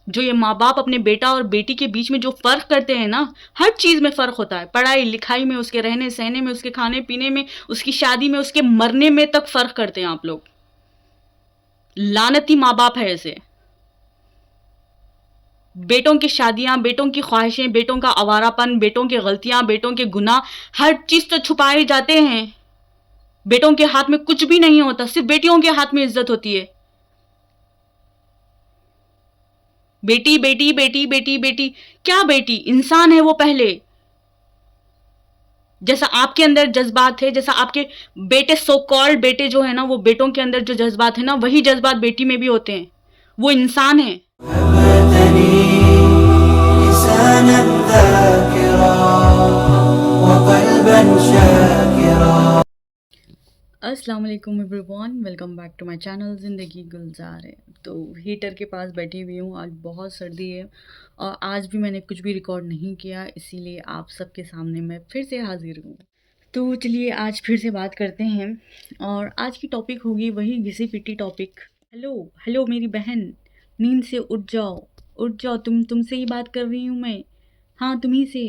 جو یہ ماں باپ اپنے بیٹا اور بیٹی کے بیچ میں جو فرق کرتے ہیں نا، ہر چیز میں فرق ہوتا ہے، پڑھائی لکھائی میں، اس کے رہنے سہنے میں، اس کے کھانے پینے میں، اس کی شادی میں، اس کے مرنے میں تک فرق کرتے ہیں آپ لوگ. لعنتی ماں باپ ہے ایسے. بیٹوں کی شادیاں، بیٹوں کی خواہشیں، بیٹوں کا آوارہ پن، بیٹوں کی غلطیاں، بیٹوں کے گناہ، ہر چیز تو چھپائے جاتے ہیں. بیٹوں کے ہاتھ میں کچھ بھی نہیں ہوتا، صرف بیٹیوں کے ہاتھ میں عزت ہوتی ہے. بیٹی بیٹی بیٹی بیٹی بیٹی، کیا بیٹی؟ انسان ہے وہ پہلے. جیسا آپ کے اندر جذبات ہے، جیسا آپ کے بیٹے سو کالڈ بیٹے جو ہیں نا، وہ بیٹوں کے اندر جو جذبات ہیں نا، وہی جذبات بیٹی میں بھی ہوتے ہیں. وہ انسان ہے. لسانا ذاكرا وقلبا شاكرا. السلام علیکم everyone, welcome back to my channel Zindagi Gulzar ہے. تو ہیٹر کے پاس بیٹھی ہوئی ہوں، آج بہت سردی ہے اور آج بھی میں نے کچھ بھی ریکارڈ نہیں کیا، اسی لیے آپ سب کے سامنے میں پھر سے حاضر ہوں. تو چلیے آج پھر سے بات کرتے ہیں، اور آج کی ٹاپک ہوگی وہی گھسی پٹی ٹاپک. ہیلو ہیلو میری بہن، نیند سے اٹھ جاؤ، اٹھ جاؤ. تم سے ہی بات کر رہی ہوں میں. ہاں تمہیں سے،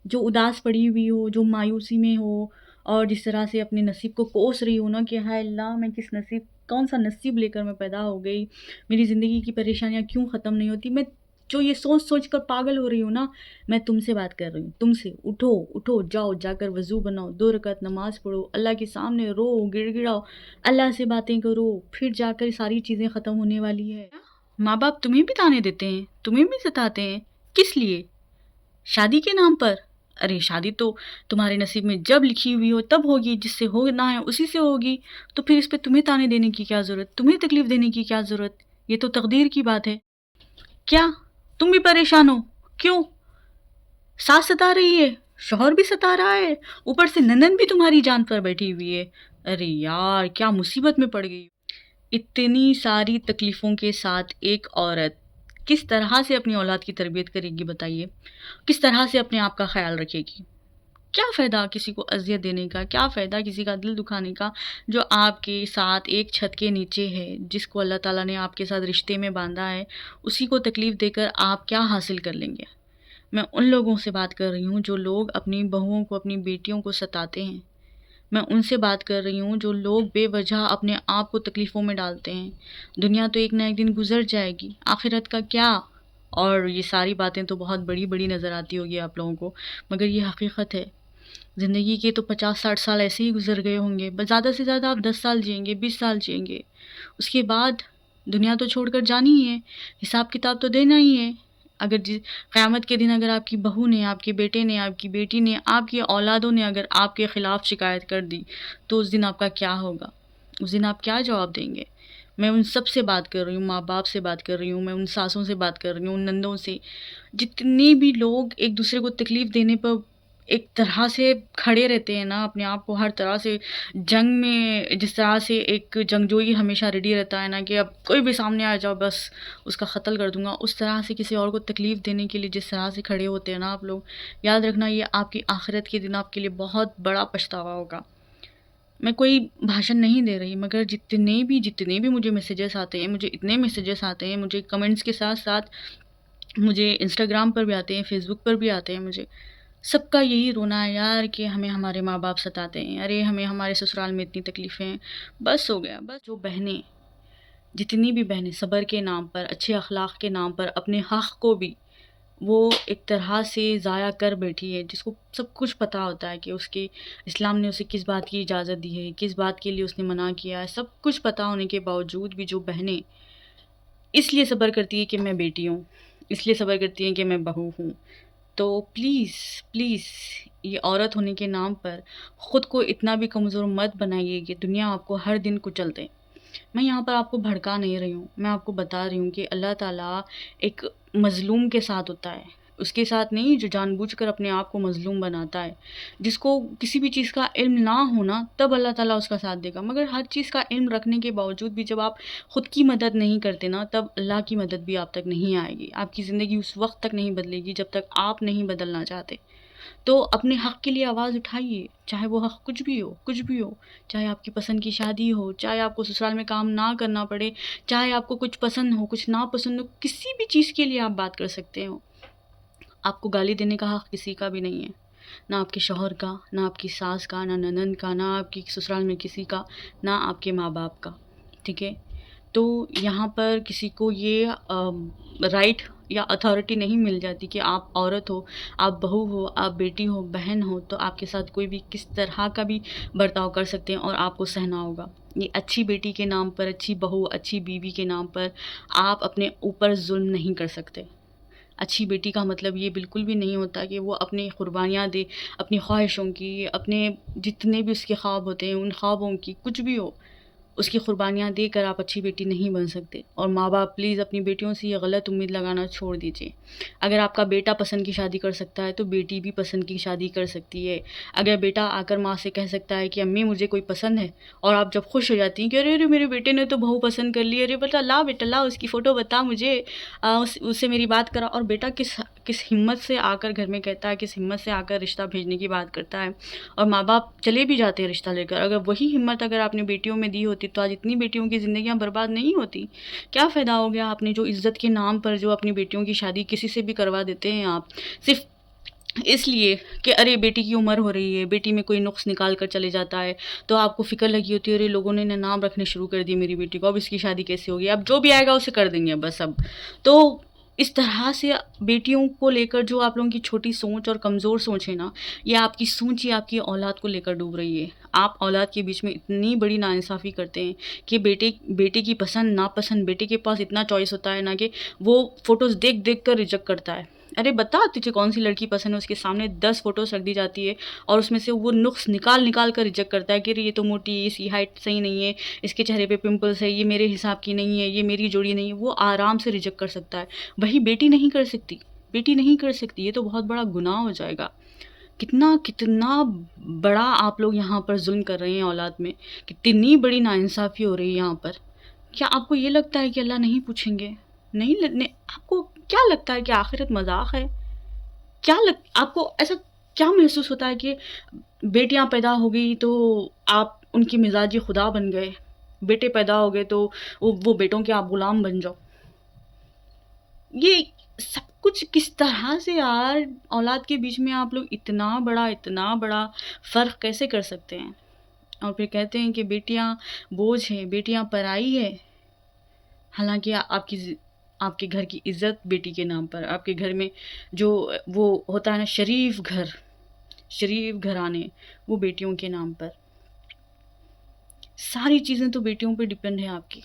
جو اداس پڑی ہوئی ہو، جو مایوسی میں ہو، اور جس طرح سے اپنے نصیب کو کوس رہی ہو نا کہ ہائے اللہ میں کون سا نصیب لے کر میں پیدا ہو گئی، میری زندگی کی پریشانیاں کیوں ختم نہیں ہوتی. میں جو یہ سوچ کر پاگل ہو رہی ہوں نا، میں تم سے بات کر رہی ہوں. تم سے اٹھو اٹھو، جاؤ جا کر وضو بناؤ، 2 رکعت نماز پڑھو، اللہ کے سامنے رو گڑ گڑاؤ، اللہ سے باتیں کرو، پھر جا کر ساری چیزیں ختم ہونے والی ہے. ماں باپ تمہیں بھی تانے دیتے ہیں، تمہیں بھی ستاتے ہیں. کس لیے؟ شادی کے نام پر. ارے شادی تو تمہارے نصیب میں جب لکھی ہوئی ہو تب ہوگی، جس سے ہونا ہے اسی سے ہوگی. تو پھر اس پہ تمہیں تانے دینے کی کیا ضرورت، تمہیں تکلیف دینے کی کیا ضرورت؟ یہ تو تقدیر کی بات ہے. کیا تم بھی پریشان ہو؟ کیوں؟ ساس ستا رہی ہے، شوہر بھی ستا رہا ہے، اوپر سے ننند بھی تمہاری جان پر بیٹھی ہوئی ہے. ارے یار کیا مصیبت میں پڑ گئی. اتنی ساری تکلیفوں کے ساتھ ایک عورت کس طرح سے اپنی اولاد کی تربیت کرے گی بتائیے؟ کس طرح سے اپنے آپ کا خیال رکھے گی؟ کیا فائدہ کسی کو اذیت دینے کا، کیا فائدہ کسی کا دل دکھانے کا، جو آپ کے ساتھ ایک چھت کے نیچے ہے، جس کو اللہ تعالیٰ نے آپ کے ساتھ رشتے میں باندھا ہے، اسی کو تکلیف دے کر آپ کیا حاصل کر لیں گے؟ میں ان لوگوں سے بات کر رہی ہوں جو لوگ اپنی بہوؤں کو، اپنی بیٹیوں کو ستاتے ہیں. میں ان سے بات کر رہی ہوں جو لوگ بے وجہ اپنے آپ کو تکلیفوں میں ڈالتے ہیں. دنیا تو ایک نہ ایک دن گزر جائے گی، آخرت کا کیا؟ اور یہ ساری باتیں تو بہت بڑی بڑی نظر آتی ہوگی آپ لوگوں کو، مگر یہ حقیقت ہے. زندگی کے تو 50-60 سال ایسے ہی گزر گئے ہوں گے، بس زیادہ سے زیادہ آپ 10 سال جئیں گے، 20 سال جئیں گے. اس کے بعد دنیا تو چھوڑ کر جانی ہی ہے، حساب کتاب تو دینا ہی ہے. اگر قیامت کے دن اگر آپ کی بہو نے، آپ کے بیٹے نے، آپ کی بیٹی نے، آپ کی اولادوں نے اگر آپ کے خلاف شکایت کر دی تو اس دن آپ کا کیا ہوگا؟ اس دن آپ کیا جواب دیں گے؟ میں ان سب سے بات کر رہی ہوں، ماں باپ سے بات کر رہی ہوں، میں ان ساسوں سے بات کر رہی ہوں، ان نندوں سے. جتنے بھی لوگ ایک دوسرے کو تکلیف دینے پر ایک طرح سے کھڑے رہتے ہیں نا، اپنے آپ کو ہر طرح سے جنگ میں، جس طرح سے ایک جنگجوئی ہمیشہ ریڈی رہتا ہے نا کہ اب کوئی بھی سامنے آ جاؤ بس اس کا قتل کر دوں گا، اس طرح سے کسی اور کو تکلیف دینے کے لیے جس طرح سے کھڑے ہوتے ہیں نا آپ لوگ، یاد رکھنا یہ آپ کی آخرت کے دن آپ کے لیے بہت بڑا پچھتاوا ہوگا. میں کوئی بھاشن نہیں دے رہی، مگر جتنے بھی مجھے میسیجز آتے ہیں، مجھے اتنے میسیجز آتے ہیں، مجھے کمنٹس کے ساتھ ساتھ مجھے انسٹاگرام پر بھی آتے ہیں، فیس بک پر بھی آتے ہیں، مجھے سب کا یہی رونا ہے یار کہ ہمیں ہمارے ماں باپ ستاتے ہیں، ارے ہمیں ہمارے سسرال میں اتنی تکلیفیں ہیں، بس ہو گیا بس. جو بہنیں، جتنی بھی بہنیں صبر کے نام پر، اچھے اخلاق کے نام پر اپنے حق کو بھی وہ ایک طرح سے ضائع کر بیٹھی ہے، جس کو سب کچھ پتہ ہوتا ہے کہ اس کے اسلام نے اسے کس بات کی اجازت دی ہے، کس بات کے لیے اس نے منع کیا ہے، سب کچھ پتہ ہونے کے باوجود بھی جو بہنیں اس لیے صبر کرتی ہے کہ میں بیٹی ہوں، اس لیے صبر کرتی ہیں کہ میں بہو ہوں، تو پلیز پلیز یہ عورت ہونے کے نام پر خود کو اتنا بھی کمزور مت بنائیے کہ دنیا آپ کو ہر دن کچل دے. میں یہاں پر آپ کو بھڑکا نہیں رہی ہوں، میں آپ کو بتا رہی ہوں کہ اللہ تعالیٰ ایک مظلوم کے ساتھ ہوتا ہے، اس کے ساتھ نہیں جو جان بوجھ کر اپنے آپ کو مظلوم بناتا ہے. جس کو کسی بھی چیز کا علم نہ ہونا تب اللہ تعالیٰ اس کا ساتھ دے گا، مگر ہر چیز کا علم رکھنے کے باوجود بھی جب آپ خود کی مدد نہیں کرتے نا، تب اللہ کی مدد بھی آپ تک نہیں آئے گی. آپ کی زندگی اس وقت تک نہیں بدلے گی جب تک آپ نہیں بدلنا چاہتے. تو اپنے حق کے لیے آواز اٹھائیے، چاہے وہ حق کچھ بھی ہو، چاہے آپ کی پسند کی شادی ہو، چاہے آپ کو سسرال میں کام نہ کرنا پڑے، چاہے آپ کو کچھ پسند ہو کچھ نا پسند ہو، کسی بھی چیز کے لیے آپ بات کر سکتے ہو۔ آپ کو گالی دینے کا حق کسی کا بھی نہیں ہے، نہ آپ کے شوہر کا، نہ آپ کی ساس کا، نہ ننند کا، نہ آپ کی سسرال میں کسی کا، نہ آپ کے ماں باپ کا، ٹھیک ہے؟ تو یہاں پر کسی کو یہ رائٹ یا اتھارٹی نہیں مل جاتی کہ آپ عورت ہو، آپ بہو ہو، آپ بیٹی ہو، بہن ہو، تو آپ کے ساتھ کوئی بھی کس طرح کا بھی برتاؤ کر سکتے ہیں اور آپ کو سہنا ہوگا۔ یہ اچھی بیٹی کے نام پر، اچھی بہو، اچھی بیوی کے نام پر آپ اپنے اوپر ظلم نہیں کر سکتے۔ اچھی بیٹی کا مطلب یہ بالکل بھی نہیں ہوتا کہ وہ اپنی قربانیاں دے، اپنی خواہشوں کی، اپنے جتنے بھی اس کے خواب ہوتے ہیں ان خوابوں کی، کچھ بھی ہو، اس کی قربانیاں دے کر آپ اچھی بیٹی نہیں بن سکتے۔ اور ماں باپ پلیز اپنی بیٹیوں سے یہ غلط امید لگانا چھوڑ دیجیے۔ اگر آپ کا بیٹا پسند کی شادی کر سکتا ہے تو بیٹی بھی پسند کی شادی کر سکتی ہے۔ اگر بیٹا آ کر ماں سے کہہ سکتا ہے کہ امی مجھے کوئی پسند ہے، اور آپ جب خوش ہو جاتی ہیں کہ ارے میرے بیٹے نے تو بہو پسند کر لی، ارے بیٹا لا، بیٹا لا اس کی فوٹو بتا مجھے، اس سے میری بات کرا، اور بیٹا کس ہمت سے آ کر گھر میں کہتا ہے، کس ہمت سے آ کر رشتہ بھیجنے کی بات کرتا ہے، اور ماں باپ چلے بھی جاتے ہیں رشتہ لے کر۔ اگر وہی ہمت اگر آپ نے بیٹیوں میں دی ہوتی تو آج اتنی بیٹیوں کی زندگیاں برباد نہیں ہوتی۔ کیا فائدہ ہو گیا آپ نے جو عزت کے نام پر جو اپنی بیٹیوں کی شادی کسی سے بھی کروا دیتے ہیں آپ، صرف اس لیے کہ ارے بیٹی کی عمر ہو رہی ہے، بیٹی میں کوئی نقص نکال کر چلے جاتا ہے، تو آپ کو فکر لگی ہوتی ہے ارے لوگوں نے نام رکھنے شروع کر دی میری بیٹی کو، اب اس کی شادی کیسے ہوگی، اب جو بھی آئے گا اسے کر دیں گے بس اب۔ تو اس طرح سے بیٹیوں کو لے کر جو آپ لوگوں کی چھوٹی سوچ اور کمزور سوچ ہے نا، یہ آپ کی سوچ ہی آپ کی اولاد کو لے کر ڈوب رہی ہے۔ آپ اولاد کے بیچ میں اتنی بڑی ناانصافی کرتے ہیں کہ بیٹے کی پسند ناپسند، بیٹے کے پاس اتنا چوائس ہوتا ہے نا کہ وہ فوٹوز دیکھ دیکھ کر ریجیکٹ کرتا ہے۔ ارے بتا تجھے کون سی لڑکی پسند ہے، اس کے سامنے 10 فوٹوز رکھ دی جاتی ہے اور اس میں سے وہ نقص نکال کر ریجیکٹ کرتا ہے کہ یہ تو موٹی ہے، اس کی ہائٹ صحیح نہیں ہے، اس کے چہرے پہ پمپلز ہے، یہ میرے حساب کی نہیں ہے، یہ میری جوڑی نہیں ہے، وہ آرام سے ریجیکٹ کر سکتا ہے۔ وہی بیٹی نہیں کر سکتی، بیٹی نہیں کر سکتی، یہ تو بہت بڑا گناہ ہو جائے گا۔ کتنا بڑا آپ لوگ یہاں پر ظلم کر رہے ہیں اولاد میں، کتنی بڑی ناانصافی ہو رہی ہے یہاں پر۔ کیا آپ کو یہ لگتا ہے کہ اللہ نہیں پوچھیں گے؟ نہیں، آپ کو کیا لگتا ہے کہ آخرت مذاق ہے؟ آپ کو ایسا کیا محسوس ہوتا ہے کہ بیٹیاں پیدا ہو گئی تو آپ ان کی مزاجی خدا بن گئے، بیٹے پیدا ہو گئے تو وہ بیٹوں کے آپ غلام بن جاؤ؟ یہ سب کچھ کس طرح سے یار اولاد کے بیچ میں آپ لوگ اتنا بڑا فرق کیسے کر سکتے ہیں؟ اور پھر کہتے ہیں کہ بیٹیاں بوجھ ہیں، بیٹیاں پرائی ہے، حالانکہ آپ کے گھر کی عزت بیٹی کے نام پر، آپ کے گھر میں جو وہ ہوتا ہے نا شریف گھرانے، وہ بیٹیوں کے نام پر۔ ساری چیزیں تو بیٹیوں پہ ڈیپینڈ ہیں آپ کی۔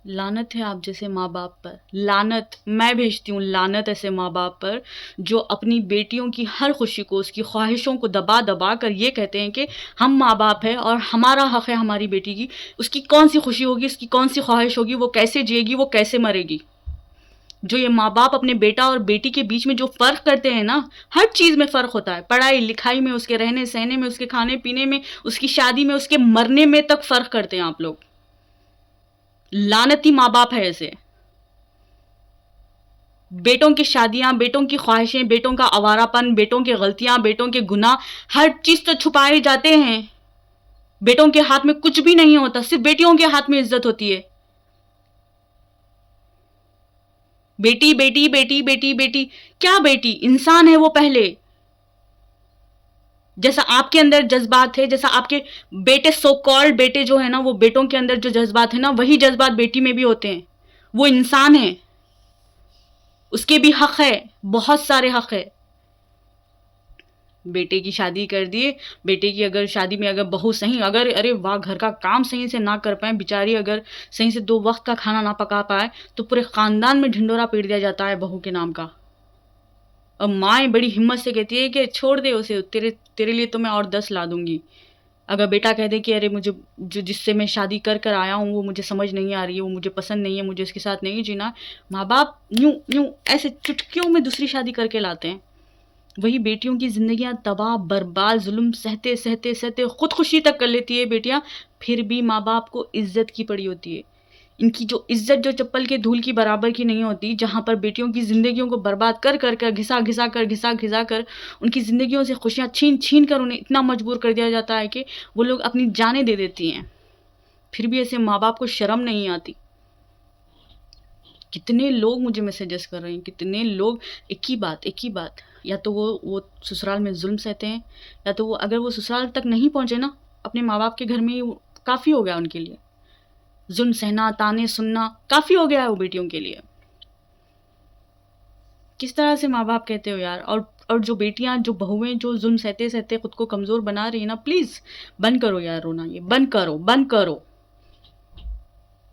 لعنت ہے آپ جیسے ماں باپ پر، لعنت میں بھیجتی ہوں، لعنت ایسے ماں باپ پر جو اپنی بیٹیوں کی ہر خوشی کو، اس کی خواہشوں کو دبا کر یہ کہتے ہیں کہ ہم ماں باپ ہیں اور ہمارا حق ہے ہماری بیٹی کی، اس کی کون سی خوشی ہوگی، اس کی کون سی خواہش ہوگی، وہ کیسے جیے گی، وہ کیسے مرے گی۔ جو یہ ماں باپ اپنے بیٹا اور بیٹی کے بیچ میں جو فرق کرتے ہیں نا، ہر چیز میں فرق ہوتا ہے، پڑھائی لکھائی میں، اس کے رہنے سہنے میں، اس کے کھانے پینے میں، اس کی شادی میں، اس کے مرنے میں تک فرق کرتے ہیں آپ لوگ۔ لعنتی ماں باپ ہے ایسے۔ بیٹوں کی شادیاں، بیٹوں کی خواہشیں، بیٹوں کا آوارہ پن، بیٹوں کی غلطیاں، بیٹوں کے گناہ، ہر چیز تو چھپائے جاتے ہیں۔ بیٹوں کے ہاتھ میں کچھ بھی نہیں ہوتا، صرف بیٹیوں کے ہاتھ میں عزت ہوتی ہے۔ بیٹی بیٹی بیٹی بیٹی بیٹی، کیا بیٹی؟ انسان ہے وہ پہلے۔ جیسا آپ کے اندر جذبات ہے، جیسا آپ کے بیٹے سو کالڈ بیٹے جو ہیں نا، وہ بیٹوں کے اندر جو جذبات ہیں نا، وہی جذبات بیٹی میں بھی ہوتے ہیں۔ وہ انسان ہے، اس کے بھی حق ہے، بہت سارے حق ہے۔ بیٹے کی شادی کر دیے، بیٹے کی اگر شادی میں اگر بہو صحیح، اگر ارے واہ گھر کا کام صحیح سے نہ کر پائیں بیچاری، اگر صحیح سے 2 وقت کا کھانا نہ پکا پائے تو پورے خاندان میں ڈھنڈورا پیٹ دیا جاتا ہے بہو کے نام کا۔ اور مائیں بڑی ہمت سے کہتی ہے کہ چھوڑ دے اسے، تیرے لیے تو میں اور 10 لا دوں گی۔ اگر بیٹا کہہ دے کہ ارے مجھے جس سے میں شادی کر آیا ہوں وہ مجھے سمجھ نہیں آ رہی ہے، وہ مجھے پسند نہیں ہے، مجھے اس کے ساتھ نہیں جینا، ماں باپ یوں ایسے چٹکیوں میں دوسری شادی کر کے لاتے ہیں۔ وہی بیٹیوں کی زندگیاں تباہ برباد، ظلم سہتے خودکشی تک کر لیتی ہے بیٹیاں، پھر بھی ماں باپ کو عزت کی پڑی ہوتی ہے۔ ان کی جو عزت جو چپل کے دھول کی برابر کی نہیں ہوتی، جہاں پر بیٹیوں کی زندگیوں کو برباد کر کر کر گھسا گھسا کر ان کی زندگیوں سے خوشیاں چھین چھین کر انہیں اتنا مجبور کر دیا جاتا ہے کہ وہ لوگ اپنی جانیں دے دیتی ہیں، پھر بھی ایسے ماں باپ کو شرم نہیں آتی۔ کتنے لوگ مجھے میسیجز کر رہے ہیں، کتنے لوگ ایک ہی بات، یا تو وہ سسرال میں ظلم سہتے ہیں، یا تو وہ اگر وہ سسرال تک نہیں پہنچے نا، اپنے ماں باپ کے گھر میں کافی ہو گیا ان کے لیے، ظلم سہنا، تانے سننا کافی ہو گیا ہے وہ بیٹیوں کے لیے۔ کس طرح سے ماں باپ کہتے ہو یار؟ اور جو بیٹیاں، جو بہویں جو ظلم سہتے سہتے خود کو کمزور بنا رہی ہیں نا، پلیز بند کرو یار رونا، یہ بند کرو۔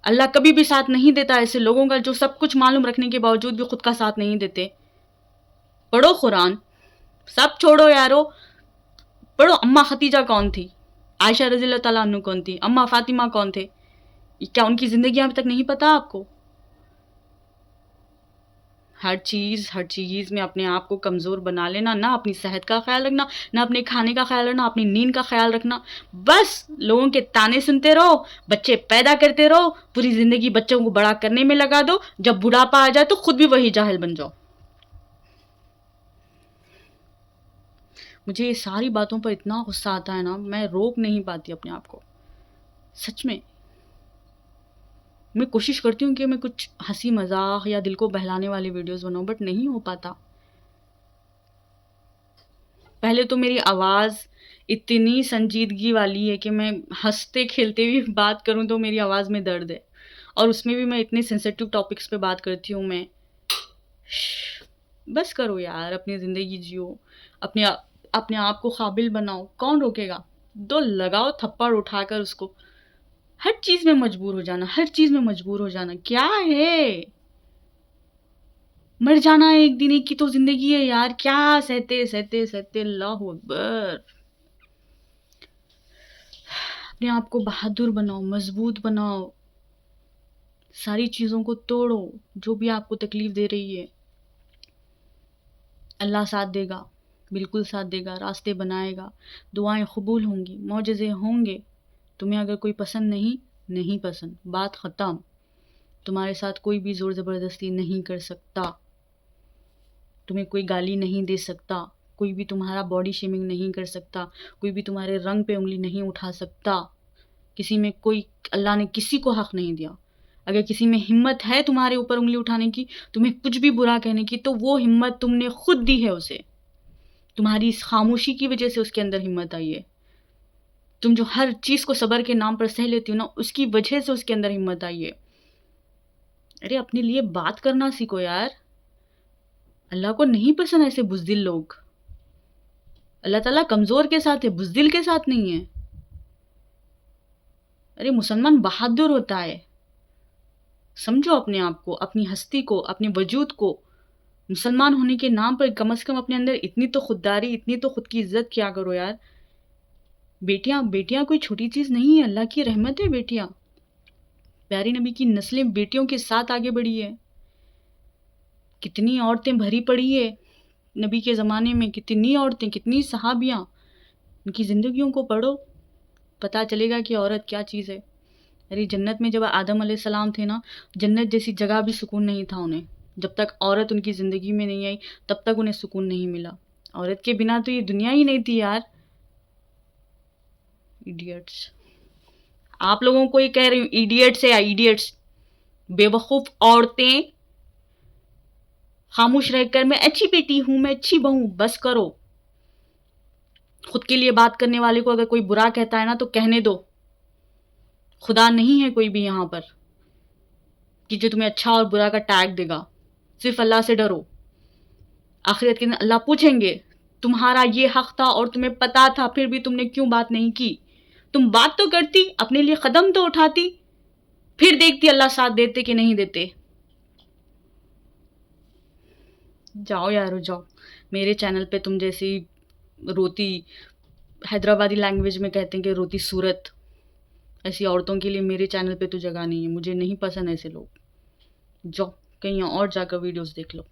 اللہ کبھی بھی ساتھ نہیں دیتا ایسے لوگوں کا جو سب کچھ معلوم رکھنے کے باوجود بھی خود کا ساتھ نہیں دیتے۔ پڑھو قرآن، سب چھوڑو یارو، پڑھو اماں ختیجہ کون تھی، عائشہ رضی اللہ تعالیٰ عنہ کون تھی، اماں فاطمہ کون تھے، کیا ان کی زندگیاں ابھی تک نہیں پتا آپ کو؟ ہر چیز میں اپنے آپ کو کمزور بنا لینا، نہ اپنی صحت کا خیال رکھنا، نہ اپنے کھانے کا خیال رکھنا، اپنی نیند کا خیال رکھنا، بس لوگوں کے تانے سنتے رہو، بچے پیدا کرتے رہو، پوری زندگی بچوں کو بڑا کرنے میں لگا دو، جب بڑھاپا آ جائے تو خود بھی وہی جاہل بن جاؤ۔ مجھے یہ ساری باتوں پر اتنا غصہ آتا ہے نا، میں روک نہیں پاتی اپنے آپ کو، سچ میں۔ میں کوشش کرتی ہوں کہ میں کچھ ہنسی مذاق یا دل کو بہلانے والی ویڈیوز بناؤں، بٹ نہیں ہو پاتا۔ پہلے تو میری آواز اتنی سنجیدگی والی ہے کہ میں ہنستے کھیلتے بھی بات کروں تو میری آواز میں درد ہے، اور اس میں بھی میں اتنے سینسیٹیو ٹاپکس پہ بات کرتی ہوں۔ میں بس کرو یار، اپنی زندگی جیو، اپنے آپ کو قابل بناؤ، کون روکے گا؟ دو لگاؤ تھپڑ اٹھا کر اس کو۔ ہر چیز میں مجبور ہو جانا کیا ہے؟ مر جانا ہے ایک دن، ایک کی تو زندگی ہے یار، کیا سہتے سہتے سہتے، اللہ اکبر۔ اپنے آپ کو بہادر بناؤ، مضبوط بناؤ، ساری چیزوں کو توڑو، جو بھی آپ کو تکلیف دے رہی ہے۔ اللہ ساتھ دے گا، بالکل ساتھ دے گا، راستے بنائے گا، دعائیں قبول ہوں گی، معجزے ہوں گے۔ تمہیں اگر کوئی پسند نہیں پسند، بات ختم۔ تمہارے ساتھ کوئی بھی زور زبردستی نہیں کر سکتا، تمہیں کوئی گالی نہیں دے سکتا، کوئی بھی تمہارا باڈی شیمنگ نہیں کر سکتا، کوئی بھی تمہارے رنگ پہ انگلی نہیں اٹھا سکتا۔ کسی میں اللہ نے کسی کو حق نہیں دیا۔ اگر کسی میں ہمت ہے تمہارے اوپر انگلی اٹھانے کی، تمہیں کچھ بھی برا کہنے کی، تو وہ ہمت تم نے خود دی ہے اسے۔ تمہاری اس خاموشی کی وجہ سے اس کے اندر ہمت آئی ہے۔ تم جو ہر چیز کو صبر کے نام پر سہ لیتی ہو نا، اس کی وجہ سے اس کے اندر ہمت آئی ہے۔ ارے اپنے لیے بات کرنا سیکھو یار، اللہ کو نہیں پسند ایسے بزدل لوگ۔ اللہ تعالیٰ کمزور کے ساتھ ہے، بزدل کے ساتھ نہیں ہے۔ ارے مسلمان بہادر ہوتا ہے، سمجھو اپنے آپ کو، اپنی ہستی کو، اپنے وجود کو۔ مسلمان ہونے کے نام پر کم از کم اپنے اندر اتنی تو خودداری، اتنی تو خود کی عزت کیا کرو یار۔ بیٹیاں کوئی چھوٹی چیز نہیں ہے، اللہ کی رحمت ہے بیٹیاں۔ پیارے نبی کی نسلیں بیٹیوں کے ساتھ آگے بڑھی ہے۔ کتنی عورتیں بھری پڑی ہے نبی کے زمانے میں، کتنی عورتیں، کتنی صحابیاں، ان کی زندگیوں کو پڑھو، پتہ چلے گا کہ عورت کیا چیز ہے۔ ارے جنت میں جب آدم علیہ السلام تھے نا، جنت جیسی جگہ بھی سکون نہیں تھا انہیں۔ جب تک عورت ان کی زندگی میں نہیں آئی، تب تک انہیں سکون نہیں ملا۔ عورت کے بنا تو یہ دنیا ہی نہیں تھی یار۔ ایڈیٹس، آپ لوگوں کو یہ کہہ رہی ہوں، ایڈیٹس ہے یا ایڈیٹس، بے وقوف عورتیں، خاموش رہ کر میں اچھی بیٹی ہوں، میں اچھی بہو ہوں، بس کرو۔ خود کے لیے بات کرنے والے کو اگر کوئی برا کہتا ہے نا تو کہنے دو، خدا نہیں ہے کوئی بھی یہاں پر کہ جو تمہیں اچھا اور برا کا ٹیگ دے گا۔ صرف اللہ سے ڈرو، آخرت کے دن اللہ پوچھیں گے تمہارا یہ حق تھا اور تمہیں پتا تھا، پھر بھی تم نے کیوں بات نہیں کی؟ تم بات تو کرتی، اپنے لیے قدم تو اٹھاتی، پھر دیکھتی اللہ ساتھ دیتے کہ نہیں دیتے۔ جاؤ یارو جاؤ، میرے چینل پہ تم جیسی روتی، حیدرآبادی لینگویج میں کہتے ہیں کہ روتی صورت، ایسی عورتوں کے لیے میرے چینل پہ تو جگہ نہیں ہے، مجھے نہیں پسند ایسے لوگ۔ جاؤ کہیں اور جا کر ویڈیوز دیکھ لو۔